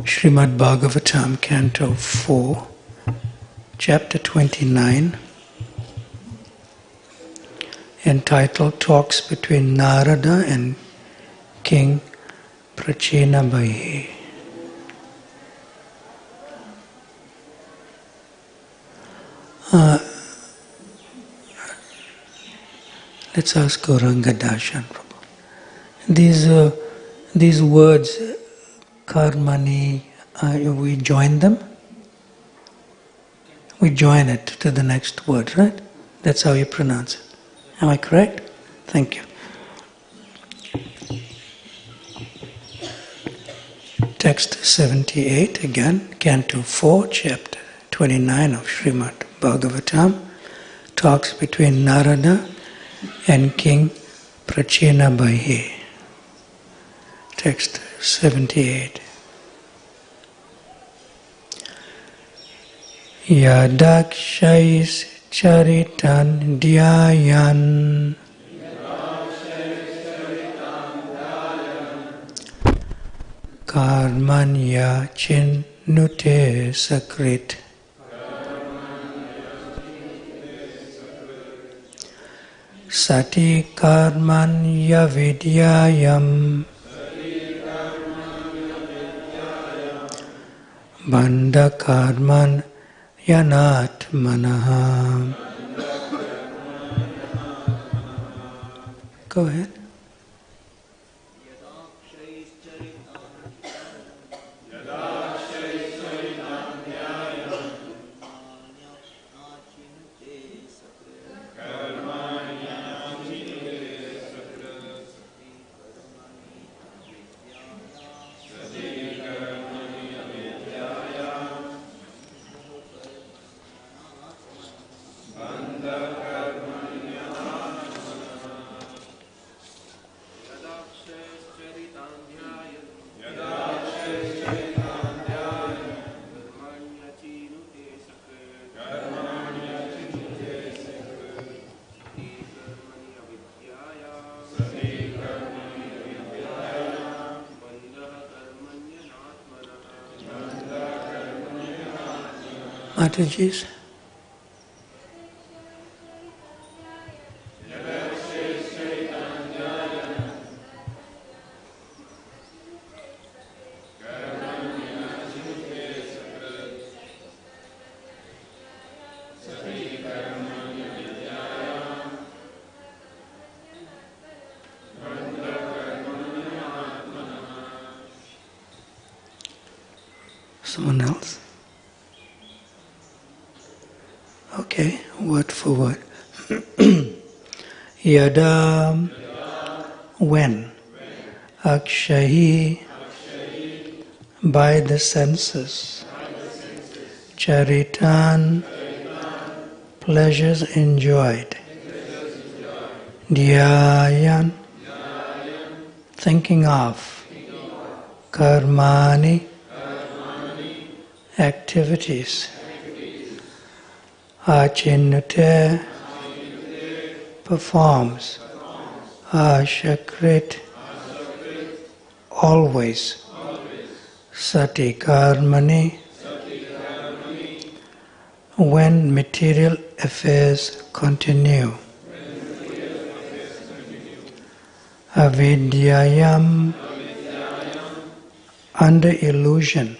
Srimad Bhagavatam, Canto 4, Chapter 29, entitled Talks Between Narada and King Prachinabahi. Let's ask Gauranga Darshan Prabhu. These words, karmani, we join them? We join it to the next word, right? That's how you pronounce it. Am I correct? Thank you. Text 78 again, Canto 4, Chapter 29 of Srimad Bhagavatam, talks between Narada and King Prachinabahi. Text 78. Yadakshais charitan dhyayan karmanya chinnute sakrit sati karmanya vidyayam bandha karman yanat manaha. Go ahead. Mataji's. Someone else? Okay, word for word. Yada, when, akshahi, by the senses, charitan, pleasures enjoyed, dhyayan, thinking of, karmani, activities, achinnute, performs, ashakrit, always, sati karmani, when material affairs continue, avidyayam, under illusion,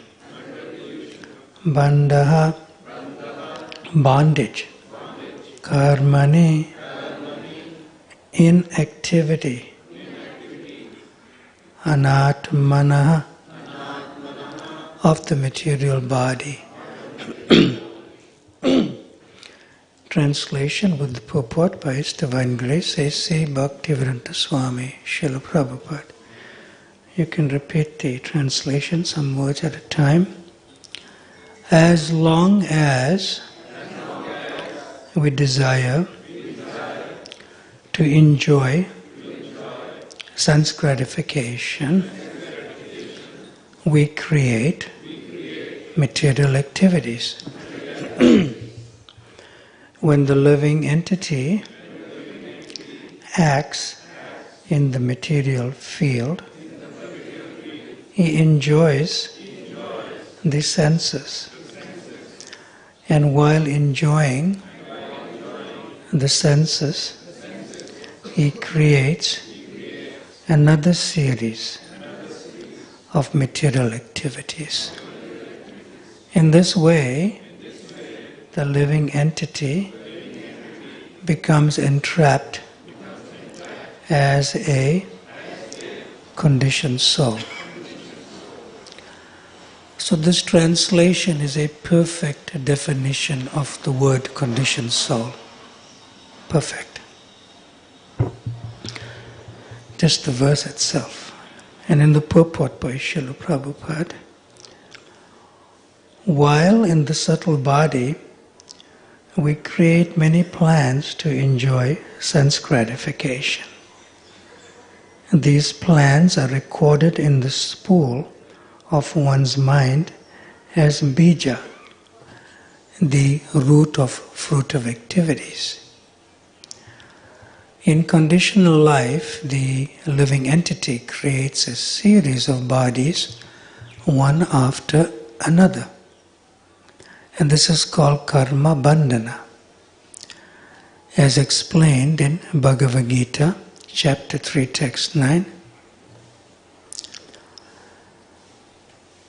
bandha, bondage, karmani, inactivity, anatmana, of the material body. Translation with the purport by His Divine Grace A.C. Bhaktivedanta Swami Srila Prabhupada. You can repeat the translation some words at a time. As long as we desire to enjoy sense gratification, we create material activities. When the living entity acts in the material field, he enjoys the senses. And while enjoying the senses, he creates another series of material activities. In this way, the living entity becomes entrapped as a conditioned soul. So this translation is a perfect definition of the word conditioned soul. Perfect. Just the verse itself. And in the purport by Srila Prabhupada, while in the subtle body, we create many plans to enjoy sense gratification. These plans are recorded in the spool of one's mind as bija, the root of fruit of activities. In conditional life, the living entity creates a series of bodies, one after another. And this is called karma bandhana, as explained in Bhagavad Gita, chapter 3, text 9.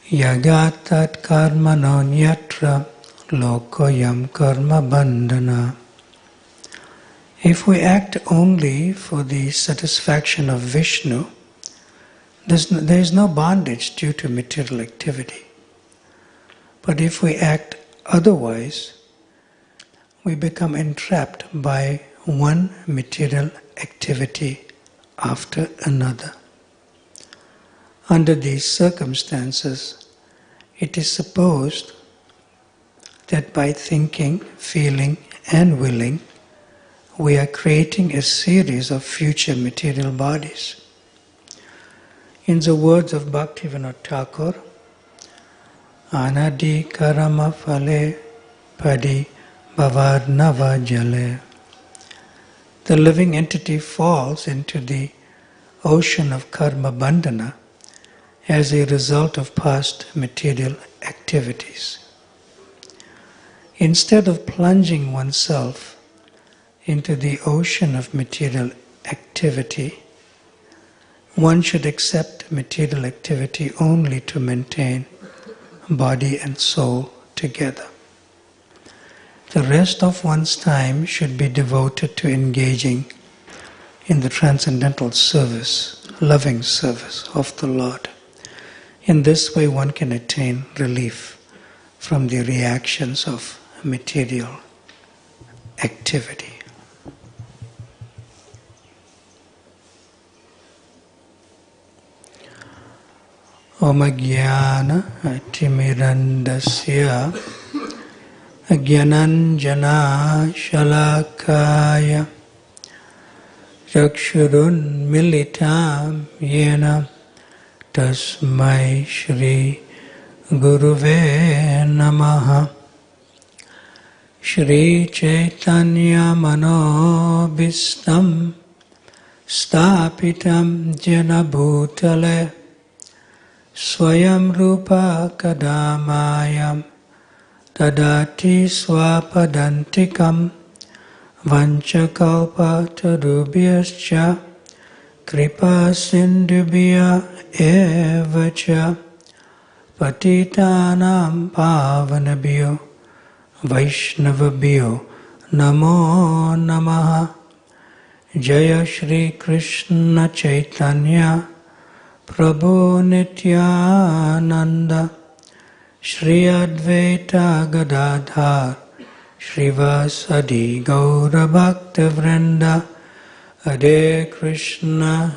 Yagatat karma nonyatra lokoyam karma bandhana. If we act only for the satisfaction of Vishnu, there is no bondage due to material activity. But if we act otherwise, we become entrapped by one material activity after another. Under these circumstances, it is supposed that by thinking, feeling, and willing, we are creating a series of future material bodies. In the words of Bhaktivinoda Thakur, Anadi karama phale padi bhavarnava jale. The living entity falls into the ocean of karma bandhana as a result of past material activities. Instead of plunging oneself into the ocean of material activity, one should accept material activity only to maintain body and soul together. The rest of one's time should be devoted to engaging in the transcendental service, loving service of the Lord. In this way one can attain relief from the reactions of material activity. Om Jnana Timirandasya Jnananjana Shalakaya Chakshurun Militam Yena Tasmai Shri Guruve Namaha. Shri Chaitanya Manobhistam Stapitam Jena Bhutale Swayam Rupa Kadamayam Tadati Swapadantikam Vanchakalpa Tarubhyascha Kripa Sindhubhya Evacha Patitanam Pavanabhyo Vaishnavabhyo Namo Namaha. Jaya Shri Krishna Chaitanya Prabhu Nityananda Shri Advaita Gadadhar Shrivasadi Gaura Bhakta Vrinda. Hare Krishna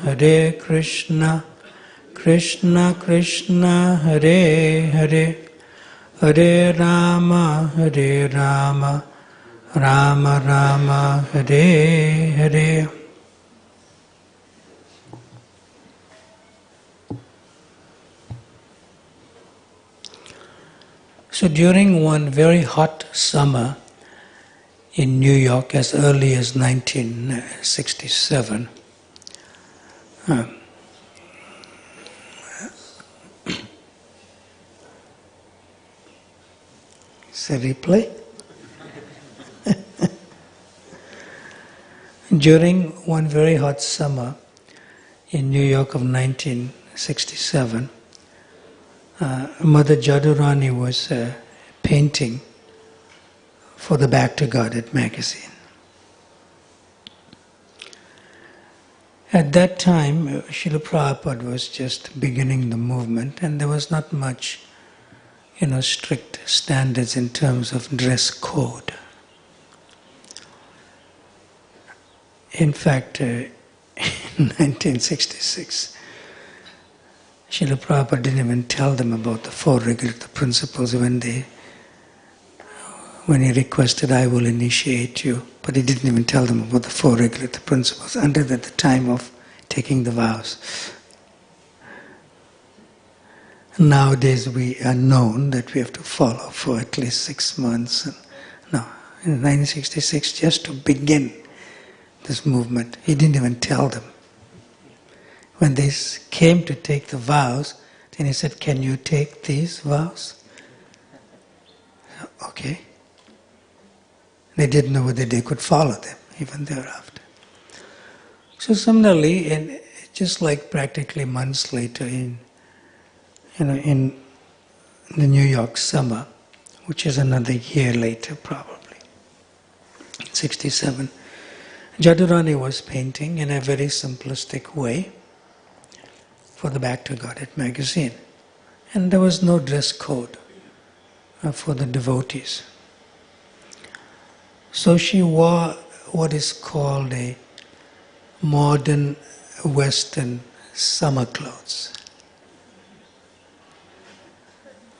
Krishna Krishna Hare Hare Hare Rama Rama Rama Hare Hare. So during one very hot summer in New York as early as 1967, It's a replay. During one very hot summer in New York of 1967, Mother Jadurani was painting for the Back to Godhead magazine. At that time, Srila Prabhupada was just beginning the movement, and there was not much, strict standards in terms of dress code. In fact, in 1966, Srila Prabhupada didn't even tell them about the four regulative principles when he requested, I will initiate you. But he didn't even tell them about the four regulative principles until at the time of taking the vows. Nowadays we are known that we have to follow for at least 6 months. No, in 1966, just to begin this movement, he didn't even tell them. When they came to take the vows, then he said, can you take these vows? Okay. They didn't know whether they could follow them, even thereafter. So similarly, just like practically months later in the New York summer, which is another year later probably, 67, Jadurani was painting in a very simplistic way for the Back to Godhead magazine. And there was no dress code for the devotees. So she wore what is called a modern Western summer clothes,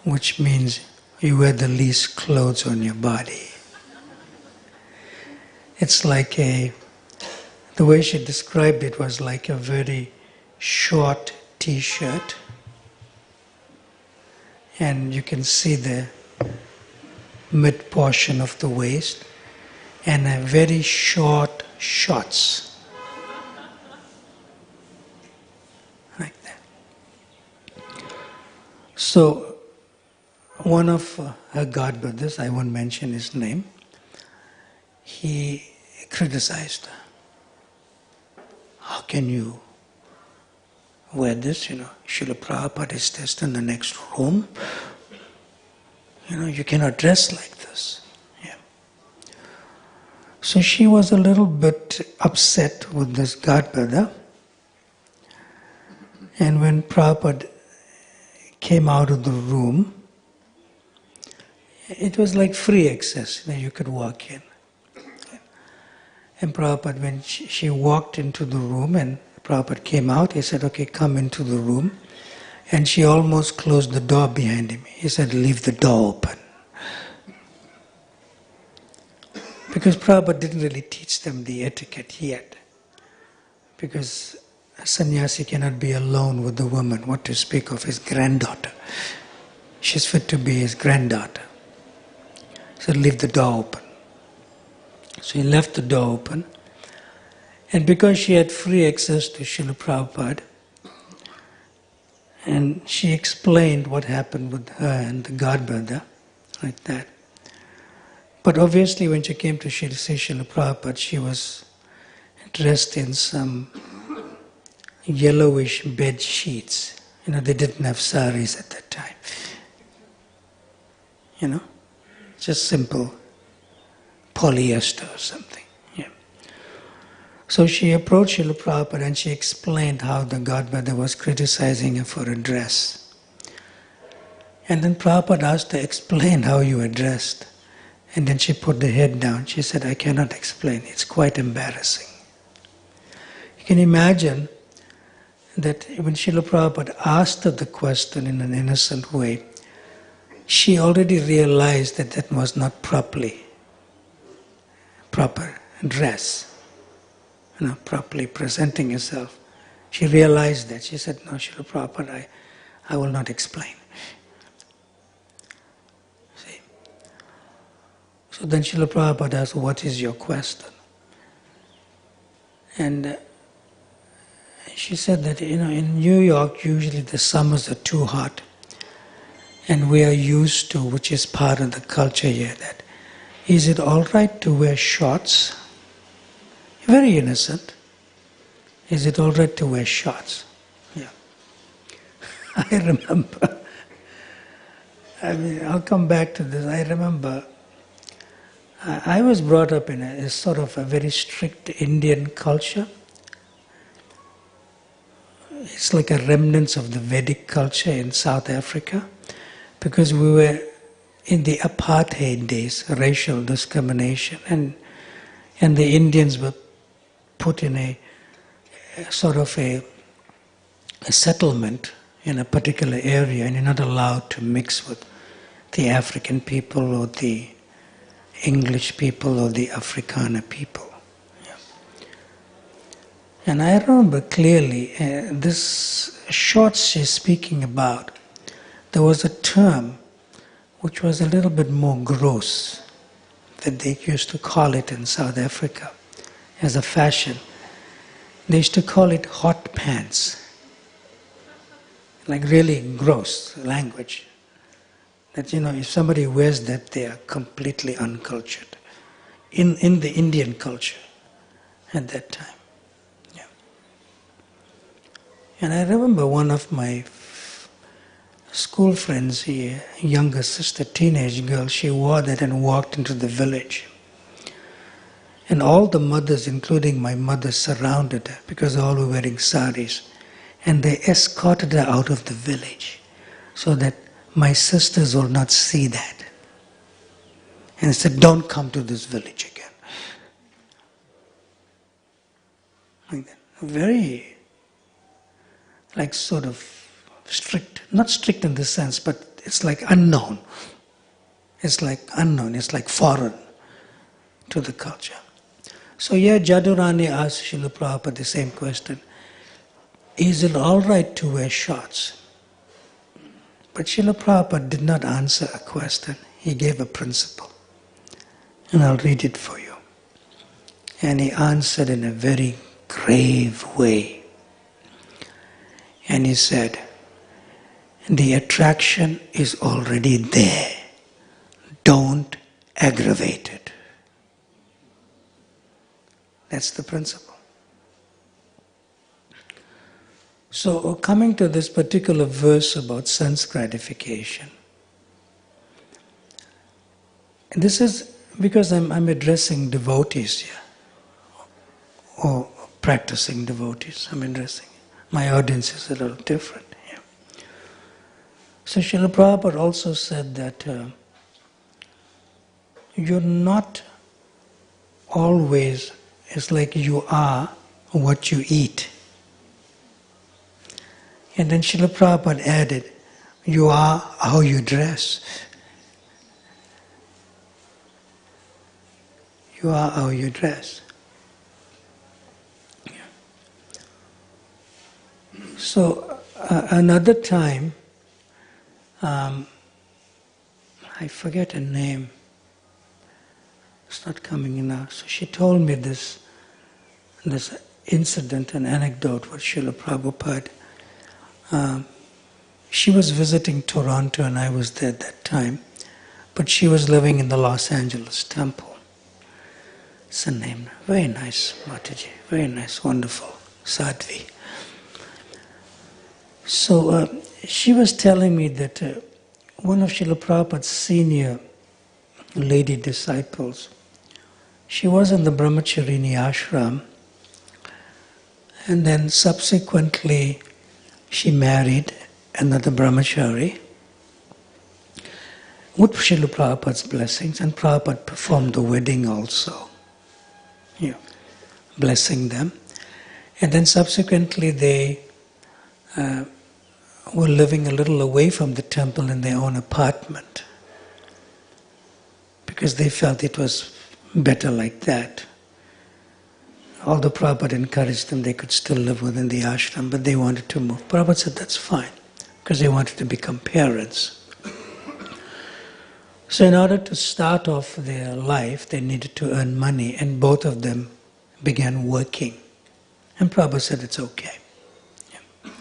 which means you wear the least clothes on your body. It's like the way she described it was like a very short t-shirt, and you can see the mid portion of the waist, and a very short shorts, like that. So one of her godbrothers, I won't mention his name, he criticized her. How can you wear this? Srila Prabhupada is just in the next room. You cannot dress like this. Yeah. So she was a little bit upset with this godbrother. And when Prabhupada came out of the room, it was like free access. You could walk in. And Prabhupada, when she walked into the room and Prabhupada came out, he said, okay, come into the room. And she almost closed the door behind him. He said, leave the door open. Because Prabhupada didn't really teach them the etiquette yet. Because a sannyasi cannot be alone with the woman, what to speak of his granddaughter. She's fit to be his granddaughter. He said, leave the door open. So he left the door open. And because she had free access to Srila Prabhupada, and she explained what happened with her and the godbrother, like that. But obviously when she came to see Srila Prabhupada, she was dressed in some yellowish bed sheets. They didn't have saris at that time. Just simple polyester or something. Yeah. So she approached Srila Prabhupada and she explained how the godbrother was criticizing her for a dress. And then Prabhupada asked her, explain how you were dressed. And then she put the head down. She said, I cannot explain. It's quite embarrassing. You can imagine that when Srila Prabhupada asked her the question in an innocent way, she already realized that that was not proper dress, properly presenting herself. She realized that. She said, no, Srila Prabhupada, I will not explain. See? So then Srila Prabhupada asked, what is your question? And she said that, in New York, usually the summers are too hot. And we are used to, which is part of the culture here, that is it all right to wear shorts? Very innocent. Is it all right to wear shorts? Yeah. I remember, I'll come back to this. I remember I was brought up in a sort of a very strict Indian culture. It's like a remnants of the Vedic culture in South Africa, because we were in the apartheid days, racial discrimination, and the Indians were put in a sort of a settlement in a particular area, and you're not allowed to mix with the African people or the English people or the Afrikaner people. Yeah. And I remember clearly, this shorts she's speaking about, there was a term which was a little bit more gross, that they used to call it in South Africa as a fashion. They used to call it hot pants. Like really gross language. That, if somebody wears that, they are completely uncultured. In the Indian culture at that time. Yeah. And I remember one of my school friends here, younger sister, teenage girl, she wore that and walked into the village. And all the mothers, including my mother, surrounded her because all were wearing saris. And they escorted her out of the village so that my sisters will not see that. And they said, don't come to this village again. Like that. Very, like sort of strict. Not strict in the sense, but it's like unknown. It's like unknown, it's like foreign to the culture. So here Jadurani asked Srila Prabhupada the same question. Is it all right to wear shorts? But Srila Prabhupada did not answer a question. He gave a principle. And I'll read it for you. And he answered in a very grave way. And he said, the attraction is already there. Don't aggravate it. That's the principle. So coming to this particular verse about sense gratification, this is because I'm addressing devotees here, or practicing devotees. I'm addressing. My audience is a little different here. So Srila Prabhupada also said that you're not always, it's like you are what you eat. And then Srila Prabhupada added, you are how you dress. You are how you dress. Yeah. So another time, I forget her name. It's not coming in now. So she told me this incident, an anecdote with Srila Prabhupada. She was visiting Toronto and I was there at that time, but she was living in the Los Angeles temple. It's a name, very nice Mataji, very nice, wonderful, Sadhvi. So she was telling me that one of Srila Prabhupada's senior lady disciples, she was in the Brahmacharini ashram, and then subsequently she married another brahmachari with Srila Prabhupada's blessings, and Prabhupada performed the wedding also, blessing them. And then subsequently they were living a little away from the temple in their own apartment because they felt it was better like that. Although Prabhupada encouraged them, they could still live within the ashram, but they wanted to move. Prabhupada said that's fine, because they wanted to become parents. So in order to start off their life, they needed to earn money, and both of them began working. And Prabhupada said it's okay. Yeah.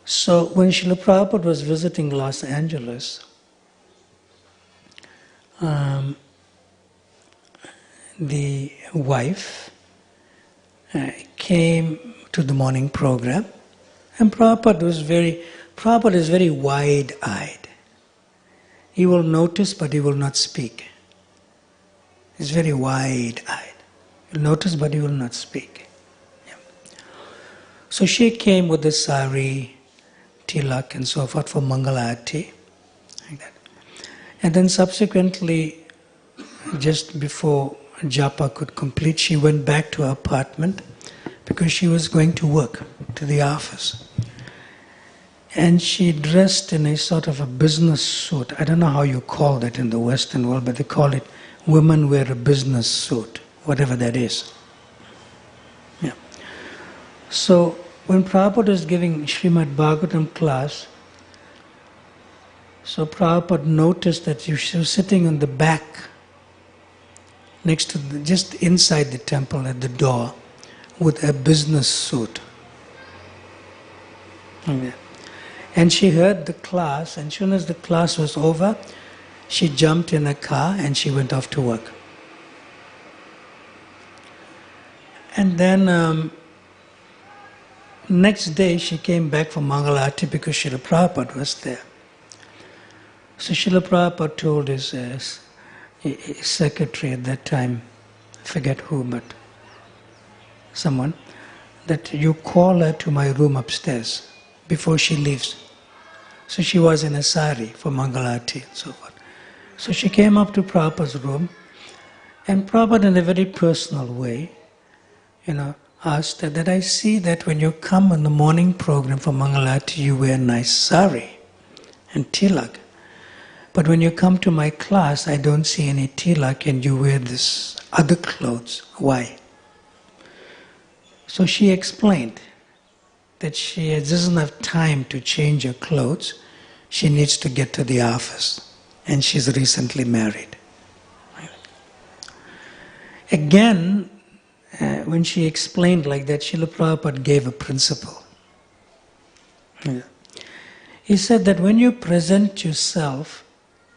So when Srila Prabhupada was visiting Los Angeles, the wife came to the morning program, and Prabhupada is very wide-eyed. He will notice, but he will not speak. He's very wide-eyed. He'll notice, but he will not speak. Yeah. So she came with the sari, tilak, and so forth for Mangalarti, like that. And then subsequently, just before Japa could complete, she went back to her apartment because she was going to work, to the office. And she dressed in a sort of a business suit. I don't know how you call that in the Western world, but they call it women wear a business suit, whatever that is. Yeah. So when Prabhupada was giving Srimad Bhagavatam class, so Prabhupada noticed that she was sitting on the back, next to just inside the temple at the door, with a business suit. Yeah. And she heard the class, and as soon as the class was over, she jumped in a car and she went off to work. And then next day she came back from Mangalarti because Srila Prabhupada was there. So Srila Prabhupada told his secretary at that time, I forget who, but someone, that you call her to my room upstairs before she leaves. So she was in a sari for Mangalarti and so forth. So she came up to Prabhupada's room, and Prabhupada in a very personal way, asked her that I see that when you come on the morning program for Mangalarti, you wear nice sari and tilak. But when you come to my class, I don't see any tilak and you wear this other clothes. Why? So she explained that she doesn't have time to change her clothes. She needs to get to the office. And she's recently married. Again, when she explained like that, Srila Prabhupada gave a principle. He said that when you present yourself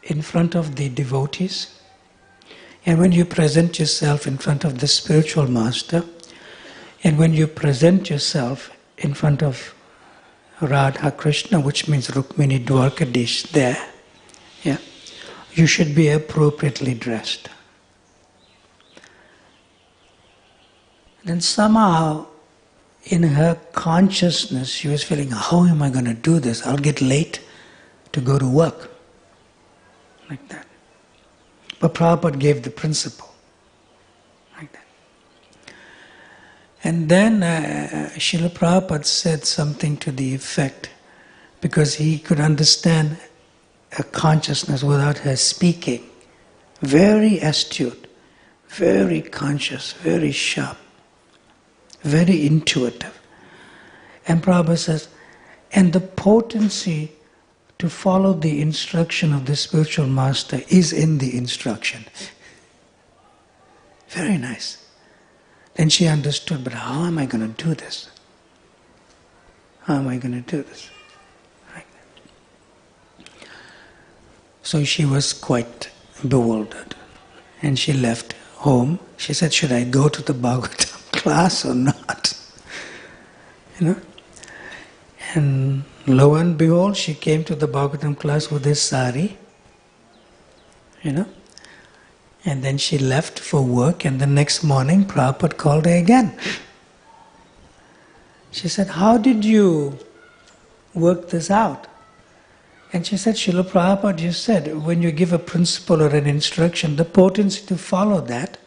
in front of the devotees, and when you present yourself in front of the spiritual master, and when you present yourself in front of Radha Krishna, which means Rukmini Dwarkadish there, yeah, you should be appropriately dressed. Then somehow, in her consciousness, she was feeling, how am I going to do this? I'll get late to go to work. Like that. But Prabhupada gave the principle. Like that. And then Srila Prabhupada said something to the effect, because he could understand her consciousness without her speaking. Very astute, very conscious, very sharp, very intuitive. And Prabhupada says, and the potency to follow the instruction of the spiritual master is in the instruction. Very nice. Then she understood, but how am I going to do this? How am I going to do this? Like that. So she was quite bewildered. And she left home. She said, should I go to the Bhagavatam class or not? And lo and behold, she came to the Bhagavatam class with this sari, and then she left for work, and the next morning Prabhupada called her again. She said, how did you work this out? And she said, Srila Prabhupada, you said, when you give a principle or an instruction, the potency to follow that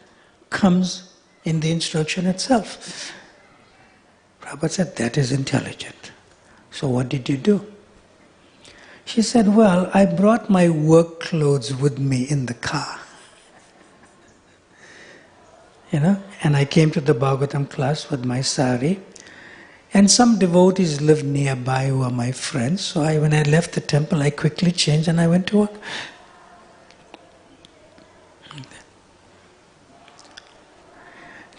comes in the instruction itself. Prabhupada said, that is intelligent. So what did you do? She said, well, I brought my work clothes with me in the car. And I came to the Bhagavatam class with my sari. And some devotees lived nearby who are my friends. So when I left the temple, I quickly changed and I went to work.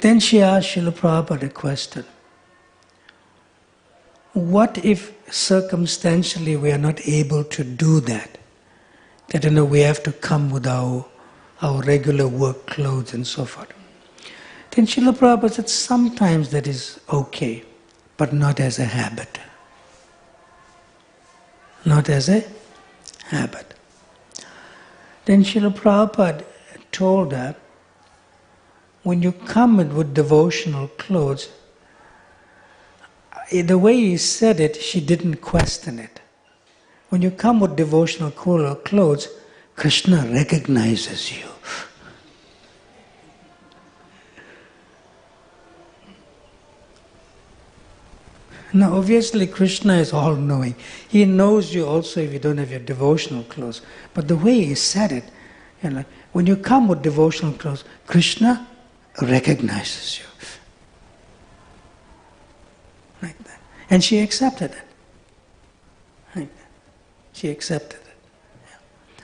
Then she asked Srila Prabhupada a question. what if circumstantially we are not able to do that? That we have to come with our regular work clothes and so forth. Then Srila Prabhupada said sometimes that is okay, but not as a habit. Not as a habit. Then Srila Prabhupada told her, when you come with devotional clothes, the way he said it, she didn't question it. When you come with devotional clothes, Krishna recognizes you. Now obviously Krishna is all-knowing. He knows you also if you don't have your devotional clothes. But the way he said it, when you come with devotional clothes, Krishna recognizes you. Like that. And she accepted it. Like that. She accepted it. Yeah.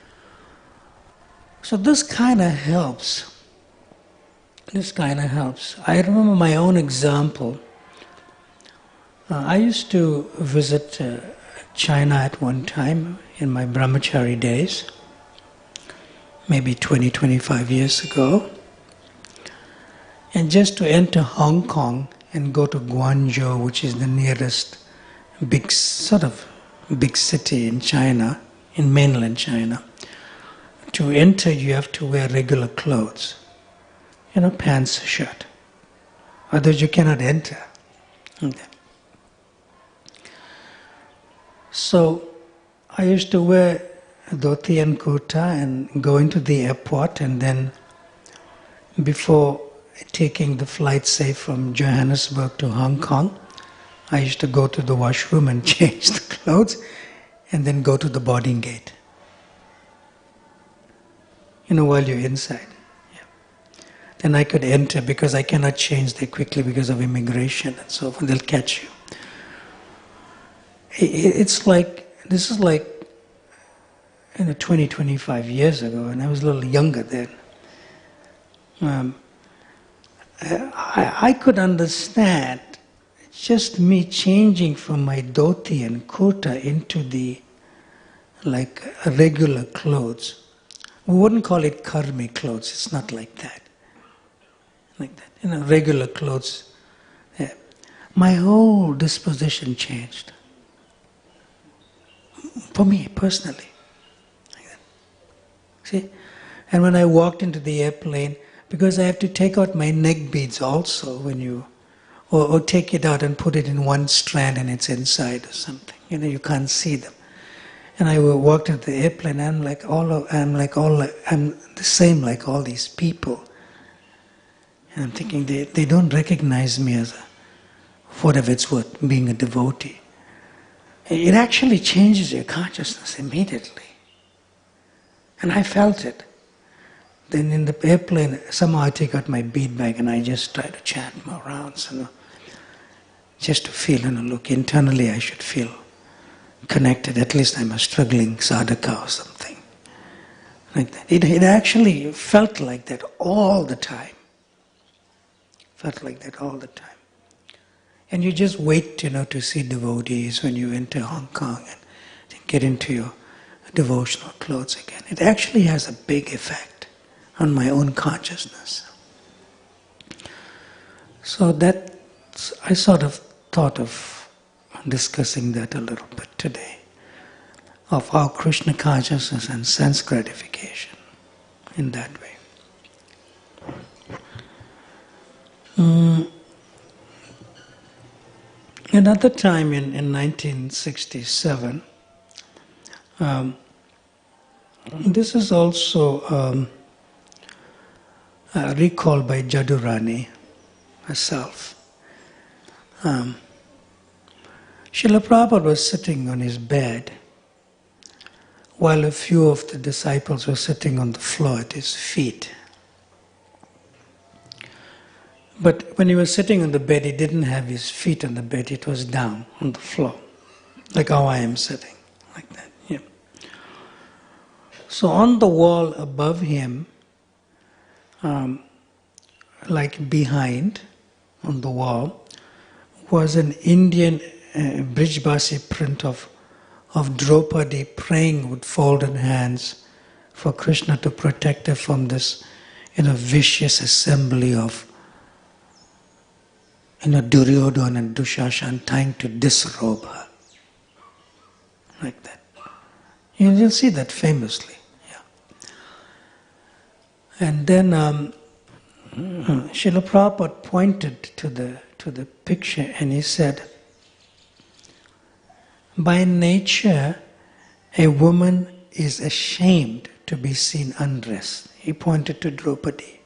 So this kind of helps. This kind of helps. I remember my own example. I used to visit China at one time in my brahmachari days, maybe 20-25 years ago. And just to enter Hong Kong and go to Guangzhou, which is the nearest big city in China, in mainland China, to enter you have to wear regular clothes, pants, shirt. Otherwise you cannot enter. Okay. So I used to wear dhoti and kurta and go into the airport, and then before taking the flight, say from Johannesburg to Hong Kong, I used to go to the washroom and change the clothes and then go to the boarding gate. While you're inside. Yeah. Then I could enter because I cannot change there quickly because of immigration and so forth. They'll catch you. This is like 20-25 years ago, and I was a little younger then. I could understand just me changing from my dhoti and kurta into the regular clothes. We wouldn't call it karmi clothes, it's not like that. Like that, regular clothes. Yeah. My whole disposition changed. For me, personally. Like that. See? And when I walked into the airplane, because I have to take out my neck beads also or take it out and put it in one strand and it's inside or something. You can't see them. And I walked into the airplane and I'm the same like all these people. And I'm thinking they don't recognize me as whatever it's worth, being a devotee. It actually changes your consciousness immediately. And I felt it. Then in the airplane, somehow I take out my bead bag and I just try to chant more rounds, just to feel, look, internally I should feel connected. At least I'm a struggling sadhaka or something. Like that. It actually felt like that all the time. Felt like that all the time. And you just wait, to see devotees when you enter Hong Kong and get into your devotional clothes again. It actually has a big effect on my own consciousness. So that, I sort of thought of discussing that a little bit today, of how Krishna consciousness and sense gratification in that way. Another time in 1967, this is also recalled by Jadurani herself. Srila Prabhupada was sitting on his bed while a few of the disciples were sitting on the floor at his feet. But when he was sitting on the bed, he didn't have his feet on the bed, it was down on the floor, like how I am sitting, like that. Yeah. So on the wall above him, like behind on the wall, was an Indian Brijbasi print of Draupadi praying with folded hands for Krishna to protect her from this vicious assembly of Duryodhana and Dushashan trying to disrobe her. Like that. You'll see that famously. Yeah. And then Srila Prabhupada pointed to the picture and he said, by nature, a woman is ashamed to be seen undressed. He pointed to Draupadi.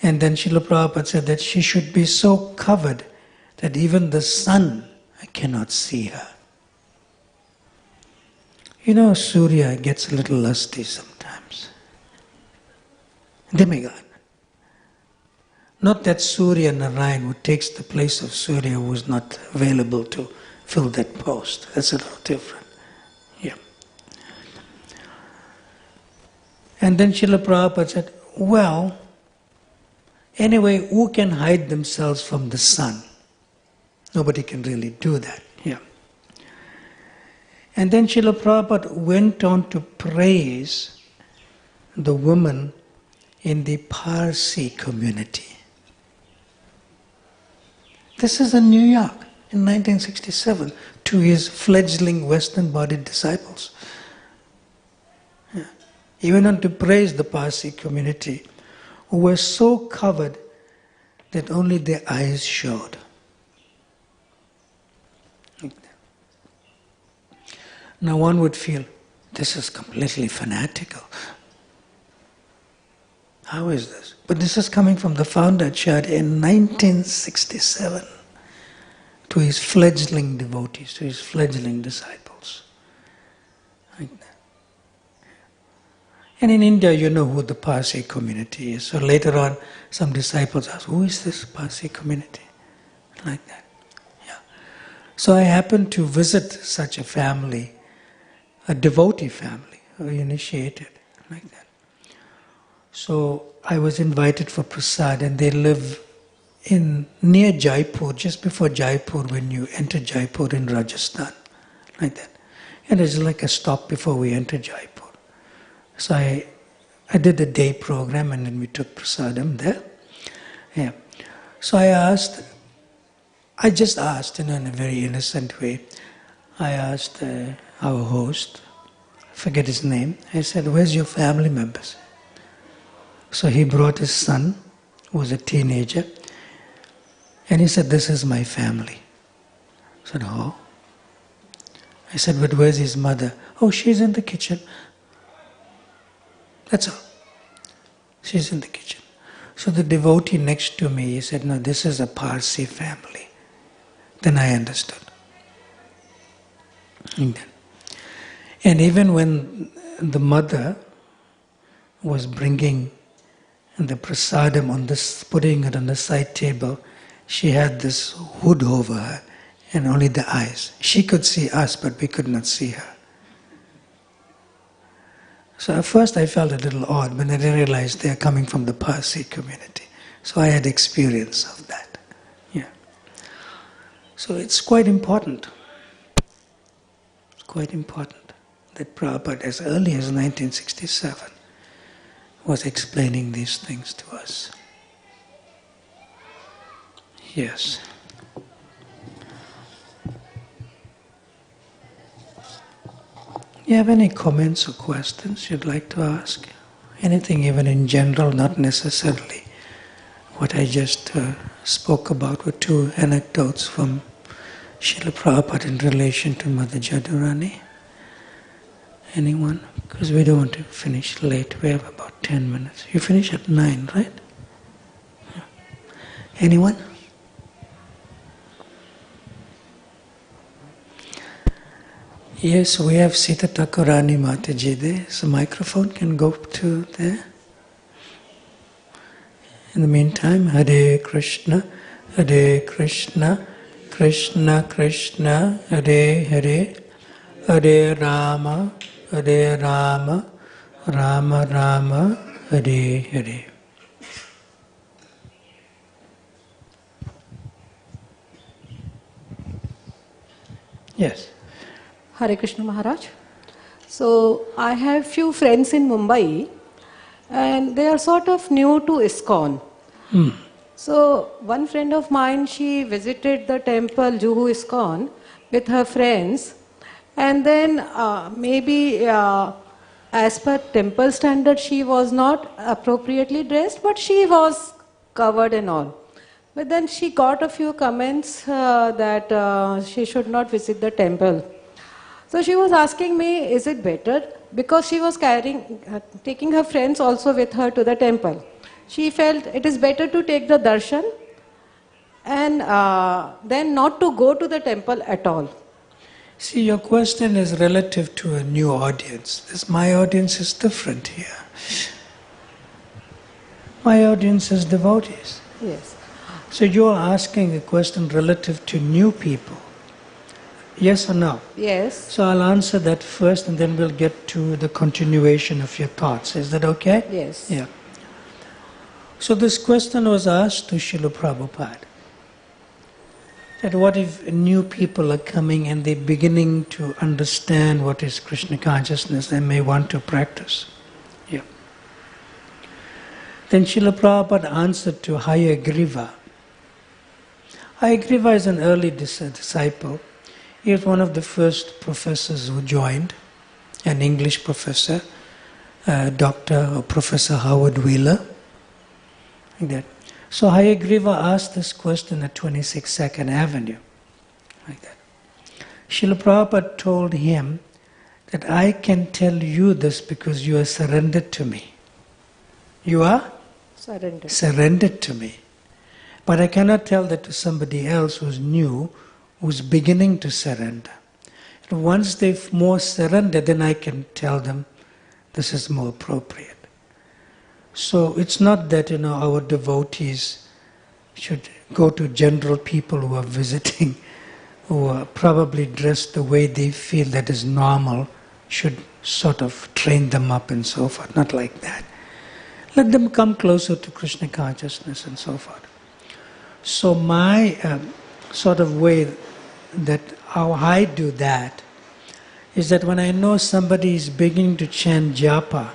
And then Srila Prabhupada said that she should be so covered that even the sun cannot see her. Surya gets a little lusty sometimes. Demigod. Not that Surya Narayan who takes the place of Surya who is not available to fill that post. That's a little different. Yeah. And then Srila Prabhupada said, well, anyway, who can hide themselves from the sun? Nobody can really do that. Yeah. And then Srila Prabhupada went on to praise the woman in the Parsi community. This is in New York in 1967 to his fledgling Western-bodied disciples. Yeah. He went on to praise the Parsi community who were so covered that only their eyes showed. Now one would feel, this is completely fanatical. How is this? But this is coming from the founder Acharya in 1967 to his fledgling devotees, to his fledgling disciples. Like that. And in India, you know who the Parsi community is. So later on, some disciples ask, who is this Parsi community? Like that. Yeah. So I happened to visit such a family, a devotee family, who initiated, like that. So I was invited for prasad, and they live near Jaipur, just before Jaipur, when you enter Jaipur in Rajasthan, like that. And it's like a stop before we enter Jaipur. So I did a day program, and then we took prasadam there. Yeah. So I just asked, in a very innocent way, I asked our host, I forget his name, I said, where's your family members? So he brought his son, who was a teenager, and he said, this is my family. I said, oh. I said, but where's his mother? Oh, she's in the kitchen. That's all. She's in the kitchen. So the devotee next to me, he said, no, this is a Parsi family. Then I understood. And even when the mother was bringing the prasadam putting it on the side table, she had this hood over her and only the eyes. She could see us, but we could not see her. So at first I felt a little odd, but then I realized they are coming from the Parsi community. So I had experience of that. Yeah. So it's quite important. It's quite important that Prabhupada, as early as 1967, was explaining these things to us. Yes. You have any comments or questions you'd like to ask? Anything even in general, not necessarily what I just spoke about with two anecdotes from Srila Prabhupada in relation to Mother Jadurani. Anyone? Because we don't want to finish late. We have about 10 minutes. You finish at 9, right? Yeah. Anyone? Yes, we have Sita Thakurani Mataji there. So microphone can go to there. In the meantime, Hare Krishna, Krishna Krishna, Hare Hare, Hare Rama, Rama Rama, Hare Hare. Yes. Hare Krishna Maharaj. So I have few friends in Mumbai and they are sort of new to ISKCON. So one friend of mine, she visited the temple Juhu ISKCON with her friends, and then maybe as per temple standard she was not appropriately dressed, but she was covered and all. But then she got a few comments that she should not visit the temple. So she was asking me, is it better? Because she was taking her friends also with her to the temple. She felt it is better to take the darshan and then not to go to the temple at all. See, your question is relative to a new audience. My audience is different here. My audience is devotees. Yes. So you're asking a question relative to new people. Yes or no? Yes. So I'll answer that first and then we'll get to the continuation of your thoughts. Is that okay? Yes. Yeah. So this question was asked to Srila Prabhupada. That what if new people are coming and they're beginning to understand what is Krishna consciousness and may want to practice? Yeah. Then Srila Prabhupada answered to Hayagriva. Hayagriva is an early disciple. He was one of the first professors who joined, an English professor, Dr. or Professor Howard Wheeler. Like that. So Hayagriva asked this question at 26 Second Avenue. Like that. Srila Prabhupada told him that I can tell you this because you are surrendered to me. You are? Surrendered. Surrendered to me. But I cannot tell that to somebody else who's new, who's beginning to surrender. And once they've more surrendered, then I can tell them this is more appropriate. So it's not that our devotees should go to general people who are visiting, who are probably dressed the way they feel that is normal, should sort of train them up and so forth. Not like that. Let them come closer to Krishna consciousness and so forth. So my sort of way that how I do that is that when I know somebody is beginning to chant japa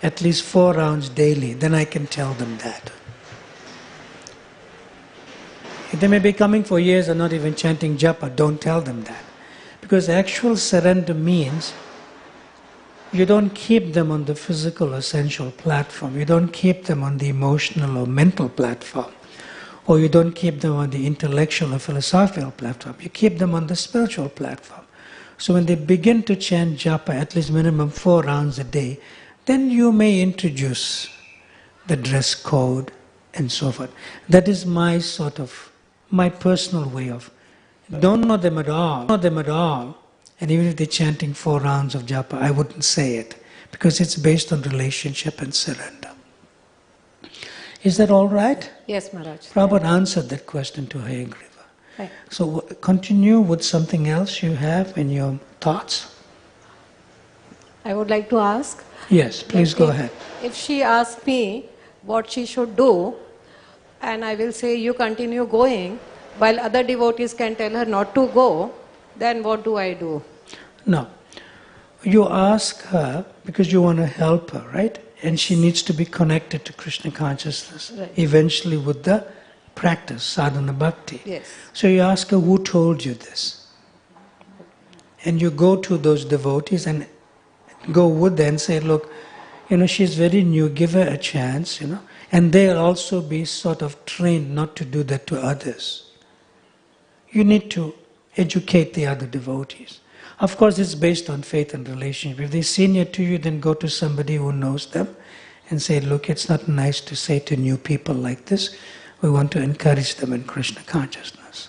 at least 4 rounds daily, then I can tell them that. If they may be coming for years and not even chanting japa, don't tell them that. Because actual surrender means you don't keep them on the physical or sensual platform, you don't keep them on the emotional or mental platform, or you don't keep them on the intellectual or philosophical platform, you keep them on the spiritual platform. So when they begin to chant japa at least minimum 4 rounds a day, then you may introduce the dress code and so forth. That is my personal way of, don't know them at all, and even if they're chanting 4 rounds of japa, I wouldn't say it, because it's based on relationship and surrender. Is that all right? Yes, Maharaj. Prabhupada answered that question to Hayagriva. Right. So continue with something else you have in your thoughts. I would like to ask. Yes, please go ahead. If she asks me what she should do, and I will say you continue going, while other devotees can tell her not to go, then what do I do? No. You ask her because you want to help her, right? And she needs to be connected to Krishna consciousness, right, eventually with the practice, sadhana bhakti. Yes. So you ask her, who told you this? And you go to those devotees and go with them and say, look, she's very new, give her a chance, and they'll also be sort of trained not to do that to others. You need to educate the other devotees. Of course, it's based on faith and relationship. If they're senior to you, then go to somebody who knows them and say, look, it's not nice to say to new people like this. We want to encourage them in Krishna consciousness.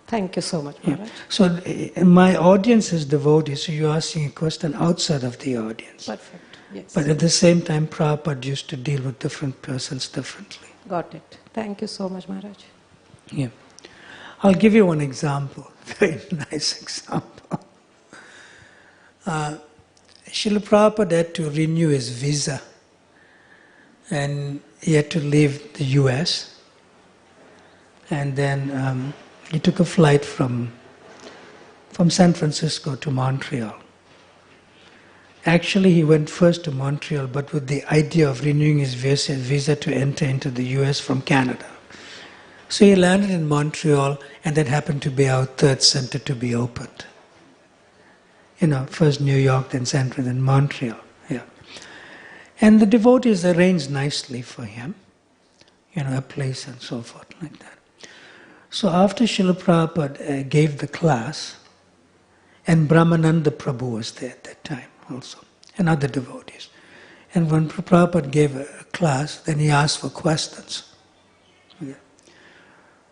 Thank you so much, Maharaj. Yeah. So my audience is devotees, so you're asking a question outside of the audience. Perfect. Yes. But at the same time, Prabhupada used to deal with different persons differently. Got it. Thank you so much, Maharaj. Yeah. I'll give you one example, very nice example. Srila Prabhupada had to renew his visa and he had to leave the US, and then he took a flight from from San Francisco to Montreal. Actually, he went first to Montreal, but with the idea of renewing his visa to enter into the US from Canada. So he landed in Montreal, and that happened to be our third center to be opened. First New York, then San Francisco, then Montreal. Yeah. And the devotees arranged nicely for him, a place and so forth like that. So after Srila Prabhupada gave the class, and Brahmananda Prabhu was there at that time also, and other devotees. And when Prabhupada gave a class, then he asked for questions. Yeah.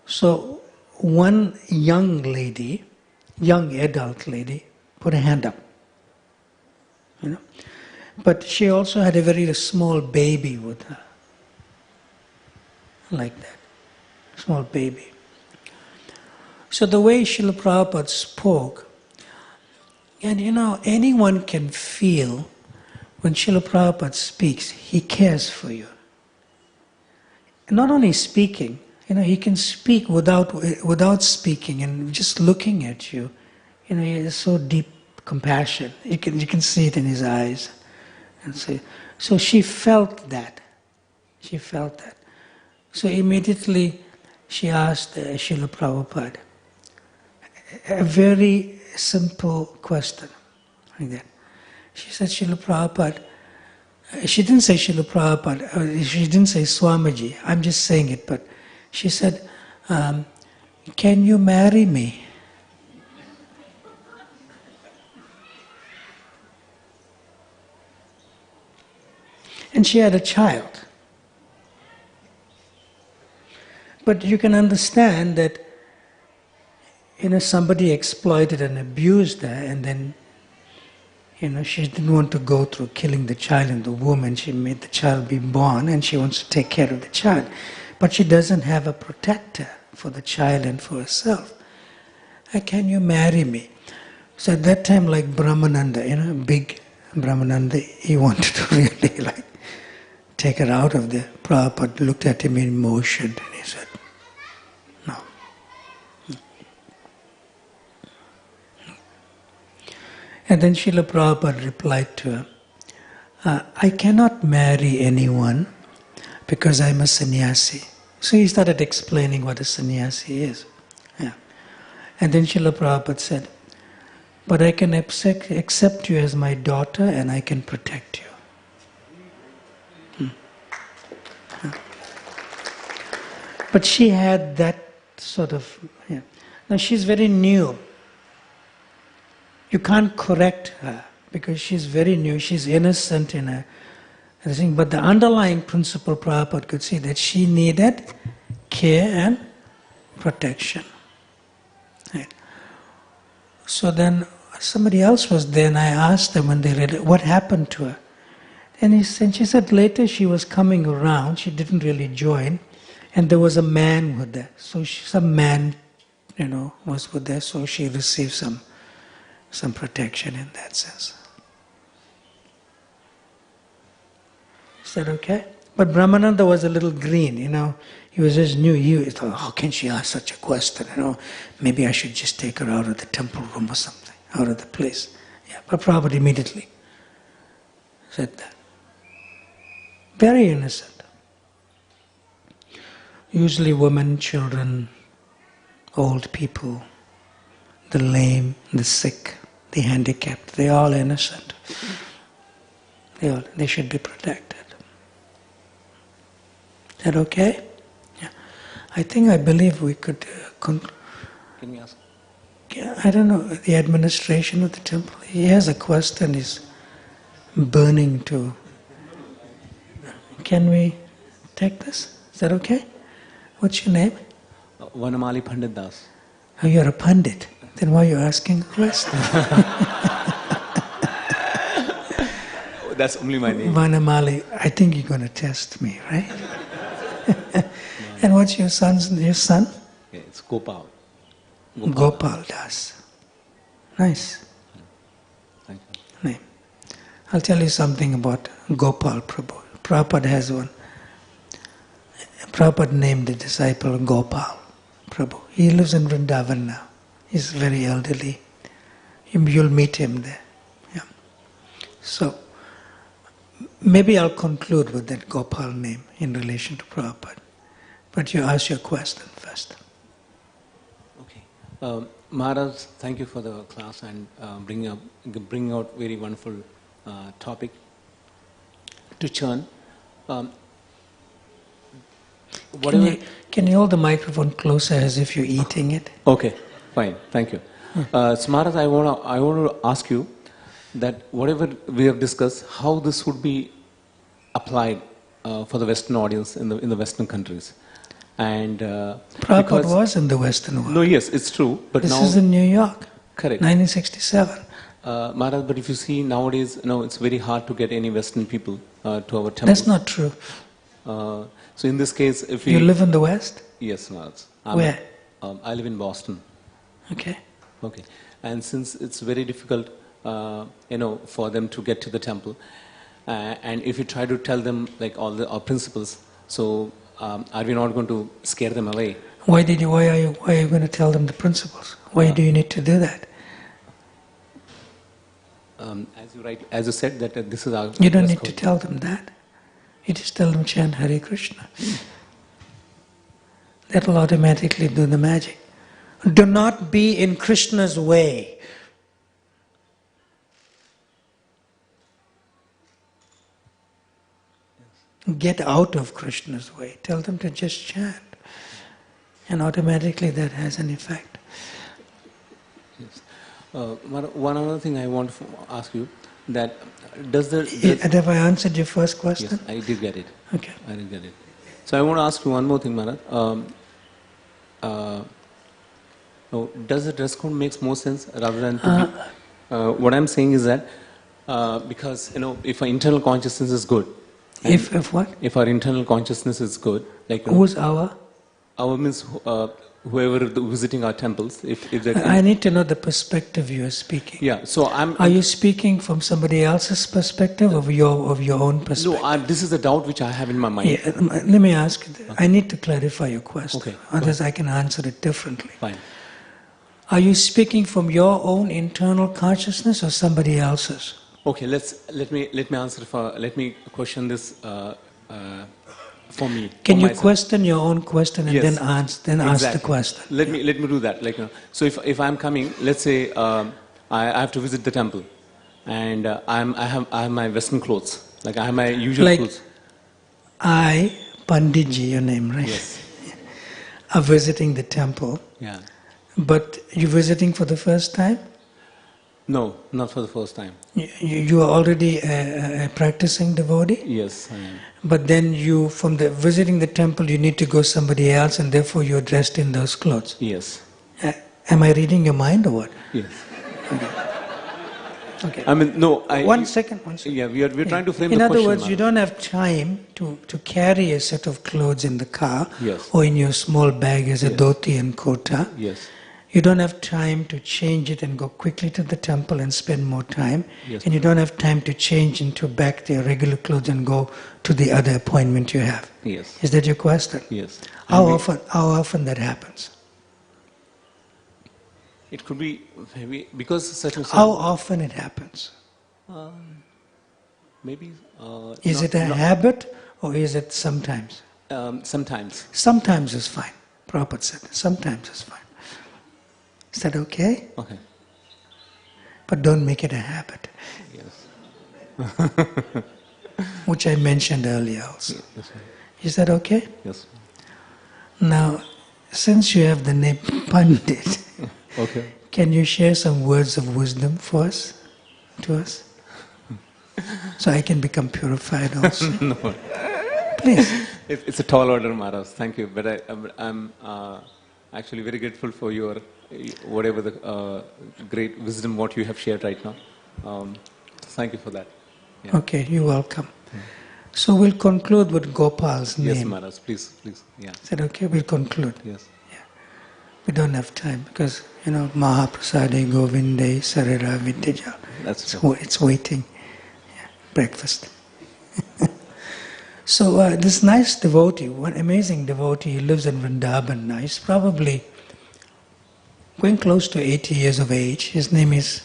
So one young adult lady, put a hand up. But she also had a very small baby with her. Like that. Small baby. So the way Srila Prabhupada spoke, and anyone can feel when Srila Prabhupada speaks, he cares for you. Not only speaking, he can speak without speaking and just looking at you. He has so deep compassion. You can see it in his eyes. And so she felt that. She felt that. So immediately she asked Srila Prabhupada a very simple question like that. She said, Srila Prabhupada, she didn't say Srila Prabhupada, she didn't say Swamiji, I'm just saying it, but she said, can you marry me? And she had a child. But you can understand that somebody exploited and abused her, and then she didn't want to go through killing the child in the womb, and she made the child be born, and she wants to take care of the child. But she doesn't have a protector for the child and for herself. Can you marry me? So at that time, like Brahmananda, big Brahmananda, he wanted to really take her out of there. Prabhupada looked at him in emotion, and he said, no. And then Srila Prabhupada replied to her, I cannot marry anyone because I'm a sannyasi. So he started explaining what a sannyasi is. Yeah. And then Srila Prabhupada said, but I can accept you as my daughter and I can protect you. But she had that sort of... Yeah. Now she's very new. You can't correct her because she's very new, she's innocent in her thing. But the underlying principle Prabhupada could see that she needed care and protection. Right. So then somebody else was there, and I asked them when they read it, what happened to her? And she said later she was coming around, she didn't really join, and there was a man with her. So some man, was with her, so she received some protection in that sense. Is that okay? But Brahmananda was a little green, he was just new. He thought, how can she ask such a question? Maybe I should just take her out of the temple room or something, out of the place. Yeah, but Prabhupada immediately said that. Very innocent. Usually women, children, old people, the lame, the sick, the handicapped, they're all innocent. They should be protected. Is that okay? Yeah. I believe we could... Can we ask? I don't know, the administration of the temple. He has a question, he's burning to... Can we take this? Is that okay? What's your name? Vanamali Pandit Das. Oh, you're a Pandit. Then why are you asking a question? That's only my name. Vanamali, I think you're going to test me, right? And what's your son? Yeah, it's Gopal. Gopal Das. Nice. Thank you. Name. I'll tell you something about Gopal Prabhu. Prabhupada has one. Prabhupada named the disciple Gopal Prabhu. He lives in Vrindavan now. He's very elderly. You'll meet him there. Yeah. So, maybe I'll conclude with that Gopal name in relation to Prabhupada. But you ask your question first. Okay. Maharaj, thank you for the class and bringing out very wonderful topic to churn. Can you hold the microphone closer as if you're eating it? Okay, fine. Thank you. So Maharaj, I want to ask you that whatever we have discussed, how this would be applied for the Western audience in the Western countries. And Prabhupada was in the Western world. No, yes, it's true. But this now is in New York. Correct. 1967. Maharaj, but if you see nowadays, it's very hard to get any Western people to our temple. That's not true. So in this case, if you live in the West? Yes, Maharaj. Where? I live in Boston. Okay. Okay. And since it's very difficult, for them to get to the temple, and if you try to tell them like all our principles, so are we not going to scare them away? Why are you going to tell them the principles? Why do you need to do that? As you said that this is our. You don't need to tell them that. You just tell them chant Hare Krishna. That will automatically do the magic. Do not be in Krishna's way. Get out of Krishna's way. Tell them to just chant. And automatically that has an effect. Yes. One other thing I want to ask you, that have I answered your first question? Yes, I did get it. Okay. I did get it. So I want to ask you one more thing, Maharaj. Does the dress code makes more sense rather than to be, what I'm saying is that because if our internal consciousness is good. If what? If our internal consciousness is good, like who's our? Our means whoever visiting our temples. If I need to know the perspective you are speaking. Yeah. So Are you speaking from somebody else's perspective or your own perspective? No, this is a doubt which I have in my mind. Yeah, let me ask you. I need to clarify your question. Okay. Otherwise, I can answer it differently. Fine. Are you speaking from your own internal consciousness or somebody else's? Okay. Let me question this for me. Can you myself. question your own question and Yes. then ask the question? Let me do that. So if I'm coming, let's say I have to visit the temple, and I have my Western clothes, like I have my usual clothes. I, Panditji, your name, right? Yes. Are visiting the temple. Yeah. But you're visiting for the first time? No, not for the first time. You are already a practicing devotee? Yes, I am. But then from visiting the temple, you need to go somebody else, and therefore you're dressed in those clothes. Yes. Am I reading your mind or what? Yes. Okay. I mean, no. One second. Yeah, we're trying to frame in the question. In other words, you don't have time to carry a set of clothes in the car Yes. or in your small bag as a dhoti and kota. Yes. You don't have time to change it and go quickly to the temple and spend more time. Yes. And you don't have time to change into back to your regular clothes and go to the other appointment you have. Yes. Is that your question? Yes. How often that happens? It could be maybe because certain. How often it happens? Maybe. Is it a habit or is it sometimes? Sometimes. Sometimes is fine. Prabhupada said sometimes is fine. Is that okay? Okay. But don't make it a habit. Yes. Which I mentioned earlier also. Yes. Is that okay? Yes. Now, since you have the name Pandit, Okay. can you share some words of wisdom for us, to us? So I can become purified also. No. Please. It's a tall order, Maharaj. Thank you. But I'm actually very grateful for your whatever the great wisdom what you have shared right now. Thank you for that. Yeah. Okay, you're welcome. So we'll conclude with Gopal's name. Yes, Maharaj. Please. Yeah. Is that okay? We'll conclude. Yes. Yeah. We don't have time because, Mahaprasade Govinde Sarira Vidya. That's true. It's waiting. Yeah. Breakfast. So this nice devotee, one amazing devotee, he lives in Vrindavan now. He's probably going close to 80 years of age. His name is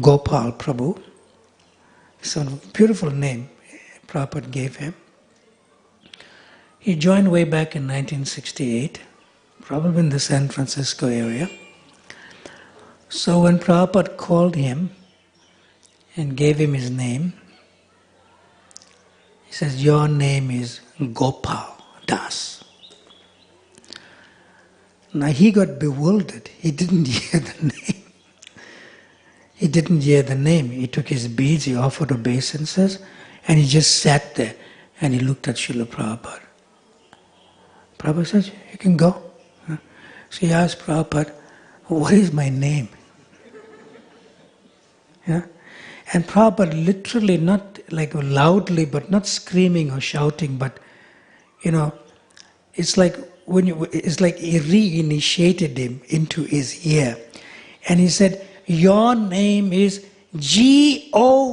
Gopal Prabhu. It's a beautiful name Prabhupada gave him. He joined way back in 1968, probably in the San Francisco area. So when Prabhupada called him and gave him his name, he says, "Your name is Gopal Das." Now he got bewildered. He didn't hear the name. He didn't hear the name. He took his beads, he offered obeisances, and he just sat there and he looked at Srila Prabhupada. Prabhupada says, "You can go." So he asked Prabhupada, "What is my name?" Yeah? And Prabhupada literally, not like loudly, but not screaming or shouting, but it's like it's like he reinitiated him into his ear. And he said, "Your name is Gopal.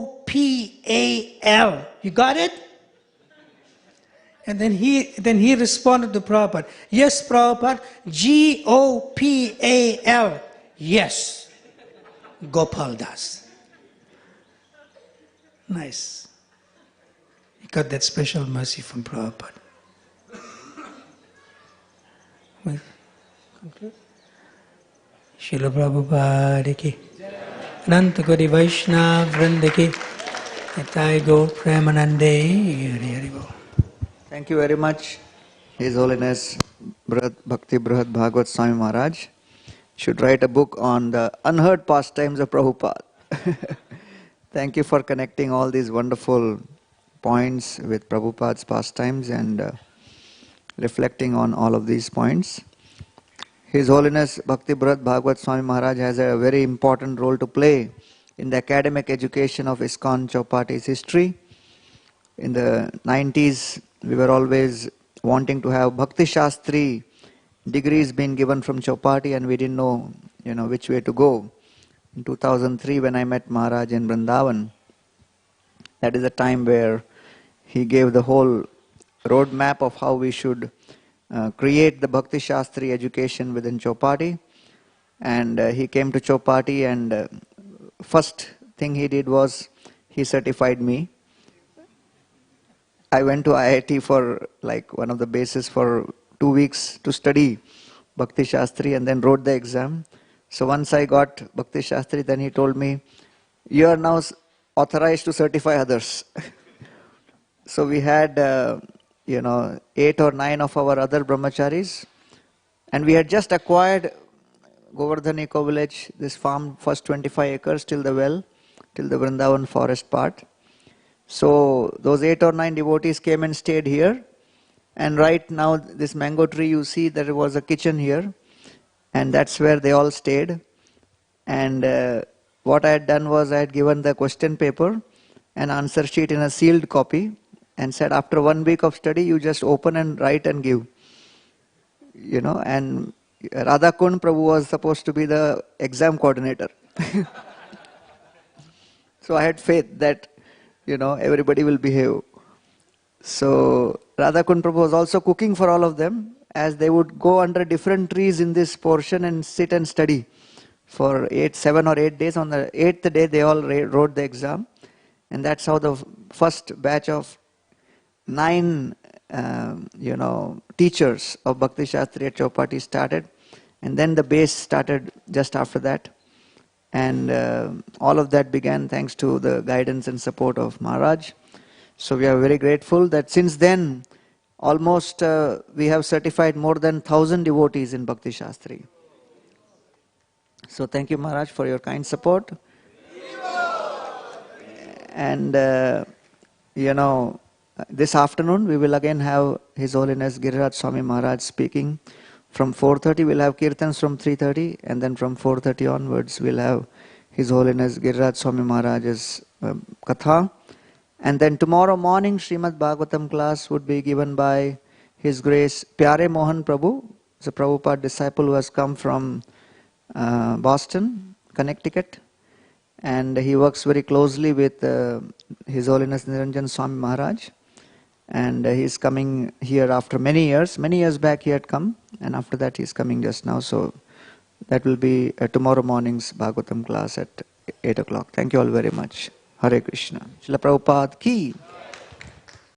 You got it?" And then he responded to Prabhupada, "Yes, Prabhupada, Gopal. Yes, Gopal Das." Nice. He got that special mercy from Prabhupada. Srila Prabhupada ki, Ananta Gaudiya Vaishnava Vrinda ki, Nitai Gaur Premanande, Hari Bol. Thank you very much, His Holiness Bhakti Brhat Bhagavat Swami Maharaj. Should write a book on the unheard pastimes of Prabhupada. Thank you for connecting all these wonderful points with Prabhupada's pastimes and reflecting on all of these points. His Holiness Bhakti Brhat Bhagavat Swami Maharaj has a very important role to play in the academic education of ISKCON Chowpatty's history. In the 90s, we were always wanting to have Bhakti Shastri degrees being given from Chowpatty, and we didn't know, which way to go. In 2003, when I met Maharaj in Vrindavan, that is a time where he gave the whole roadmap of how we should create the Bhakti Shastri education within Chowpatty. And he came to Chowpatty, and first thing he did was he certified me. I went to IIT for like one of the bases for 2 weeks to study Bhakti Shastri and then wrote the exam. So once I got Bhakti Shastri, then he told me, "You are now authorized to certify others." So we had 8 or 9 of our other brahmacharis, and we had just acquired Govardhan Ecovillage, this farm, first 25 acres till the well, till the Vrindavan forest part. So those 8 or 9 devotees came and stayed here, and right now this mango tree, you see there was a kitchen here, and that's where they all stayed. And what I had done was I had given the question paper and answer sheet in a sealed copy and said, after 1 week of study, you just open and write and give. And Radhakund Prabhu was supposed to be the exam coordinator. So I had faith that, everybody will behave. So Radhakund Prabhu was also cooking for all of them, as they would go under different trees in this portion and sit and study for 7 or 8 days. On the 8th day, they all wrote the exam. And that's how the first batch of 9, teachers of Bhakti Shastri at Chowpatty started. And then the base started just after that. And all of that began thanks to the guidance and support of Maharaj. So we are very grateful that since then, almost we have certified more than 1,000 devotees in Bhakti Shastri. So thank you, Maharaj, for your kind support. And, this afternoon we will again have His Holiness Giriraj Swami Maharaj speaking. From 4:30 we'll have Kirtans from 3:30, and then from 4:30 onwards we'll have His Holiness Giriraj Swami Maharaj's Katha. And then tomorrow morning Srimad Bhagavatam class would be given by His Grace Pyare Mohan Prabhu. It's a Prabhupada disciple who has come from Boston, Connecticut. And he works very closely with His Holiness Niranjan Swami Maharaj. And he's coming here after many years. Many years back he had come, and after that he's coming just now. So that will be tomorrow morning's Bhagavatam class at 8 o'clock. Thank you all very much. Hare Krishna. Srila Prabhupada ki.